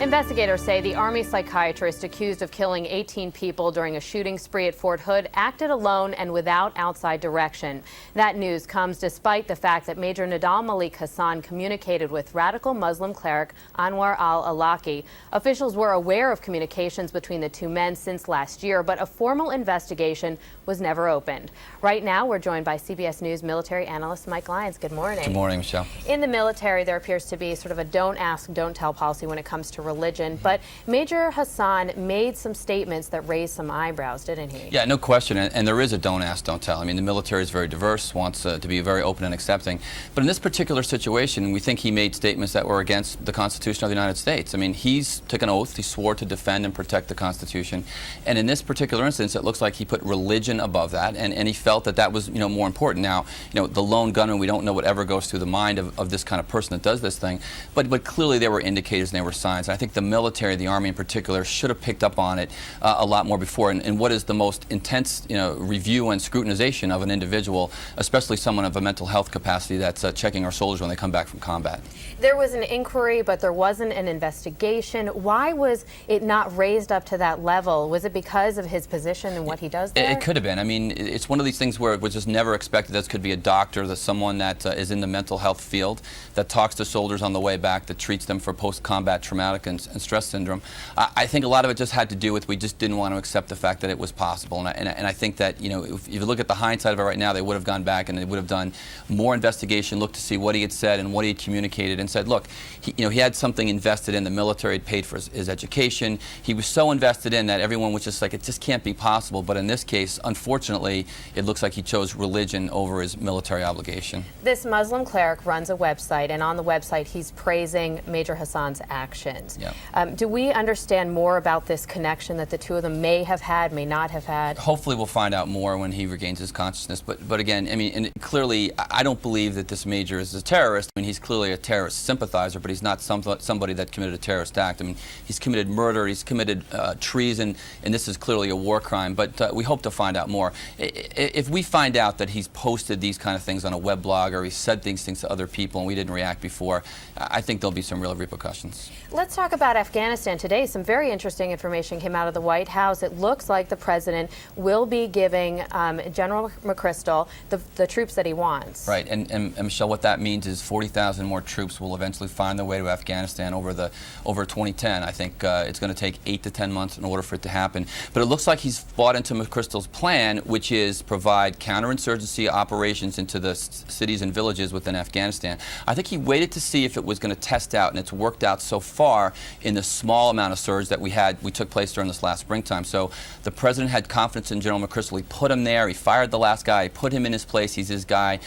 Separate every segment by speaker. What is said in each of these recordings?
Speaker 1: Investigators say the Army psychiatrist accused of killing 18 people during a shooting spree at Fort Hood acted alone and without outside direction. That news comes despite the fact that Major Nidal Malik Hasan communicated with radical Muslim cleric Anwar al-Awlaki. Officials were aware of communications between the two men since last year, but a formal investigation was never opened. Right now, we're joined by CBS News military analyst Mike Lyons. Good morning.
Speaker 2: Good morning, Michelle.
Speaker 1: In the military, there appears to be sort of a don't ask, don't tell policy when it comes to religion, but Major Hasan made some statements that raised some eyebrows, didn't he?
Speaker 2: Yeah, no question, and there is a don't ask, don't tell. I mean, the military is very diverse, wants to be very open and accepting, but in this particular situation, we think he made statements that were against the Constitution of the United States. I mean, he's took an oath, he swore to defend and protect the Constitution, and in this particular instance, it looks like he put religion above that, and he felt that that was, more important. Now, the lone gunman, we don't know whatever goes through the mind of this kind of person that does this thing, but clearly there were indicators and there were signs. And I think the military, the Army in particular, should have picked up on it a lot more before. And what is the most intense, review and scrutinization of an individual, especially someone of a mental health capacity that's checking our soldiers when they come back from combat.
Speaker 1: There was an inquiry, but there wasn't an investigation. Why was it not raised up to that level? Was it because of his position and what he does there?
Speaker 2: It could have been. I mean, it's one of these things where it was just never expected. This could be a doctor, someone that is in the mental health field, that talks to soldiers on the way back, that treats them for post-combat traumatic and stress syndrome. I think a lot of it just had to do with we just didn't want to accept the fact that it was possible. And I think that, if you look at the hindsight of it right now, they would have gone back and they would have done more investigation, looked to see what he had said and what he had communicated, and said, look, he had something invested in. The military had paid for his education. He was so invested in that everyone was just like, it just can't be possible. But in this case, unfortunately, it looks like he chose religion over his military obligation.
Speaker 1: This Muslim cleric runs a website, and on the website he's praising Major Hasan's actions.
Speaker 2: Yep.
Speaker 1: Do we understand more about this connection that the two of them may have had, may not have had?
Speaker 2: Hopefully we'll find out more when he regains his consciousness. But again, I mean, and clearly, I don't believe that this major is a terrorist. I mean, he's clearly a terrorist sympathizer, but he's not somebody that committed a terrorist act. I mean, he's committed murder, he's committed treason, and this is clearly a war crime. But we hope to find out more. If we find out that he's posted these kind of things on a web blog, or he said things to other people and we didn't react before, I think there'll be some real repercussions.
Speaker 1: Let's talk about Afghanistan today. Some very interesting information came out of the White House. It looks like the president will be giving General McChrystal the troops that he wants.
Speaker 2: Right, and Michelle, what that means is 40,000 more troops will eventually find their way to Afghanistan over 2010. I think it's going to take 8 to 10 months in order for it to happen. But it looks like he's bought into McChrystal's plan, which is provide counterinsurgency operations into the cities and villages within Afghanistan. I think he waited to see if it was going to test out, and it's worked out so far in the small amount of surge that we took place during this last springtime. So the president had confidence in General McChrystal. He put him there. He fired the last guy. He put him in his place. He's his guy.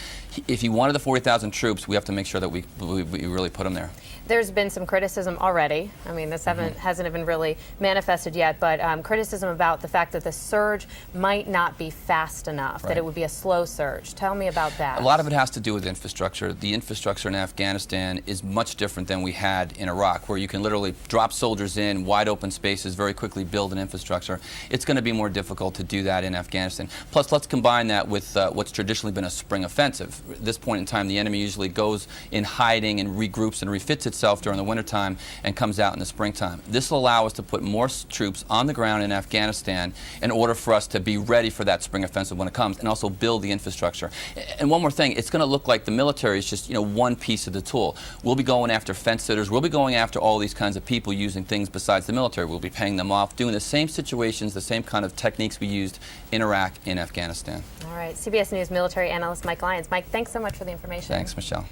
Speaker 2: If he wanted the 40,000 troops, we have to make sure that we really put him there.
Speaker 1: There's been some criticism already. I mean, this hasn't even really manifested yet, but criticism about the fact that the surge might not be fast enough,
Speaker 2: right,
Speaker 1: that it would be a slow surge. Tell me about that.
Speaker 2: A lot of it has to do with infrastructure. The infrastructure in Afghanistan is much different than we had in Iraq, where you can literally drop soldiers in wide open spaces, very quickly build an infrastructure. It's going to be more difficult to do that in Afghanistan. Plus, let's combine that with what's traditionally been a spring offensive. At this point in time, the enemy usually goes in hiding and regroups and refits itself during the wintertime and comes out in the springtime. This will allow us to put more troops on the ground in Afghanistan in order for us to be ready for that spring offensive when it comes, and also build the infrastructure. And one more thing, it's going to look like the military is just one piece of the tool. We'll be going after fence sitters. We'll be going after all these kinds of people using things besides the military. We'll be paying them off, doing the same situations, the same kind of techniques we used in Iraq, in Afghanistan.
Speaker 1: All right, CBS News military analyst Mike Lyons. Mike, thanks so much for the information.
Speaker 2: Thanks, Michelle.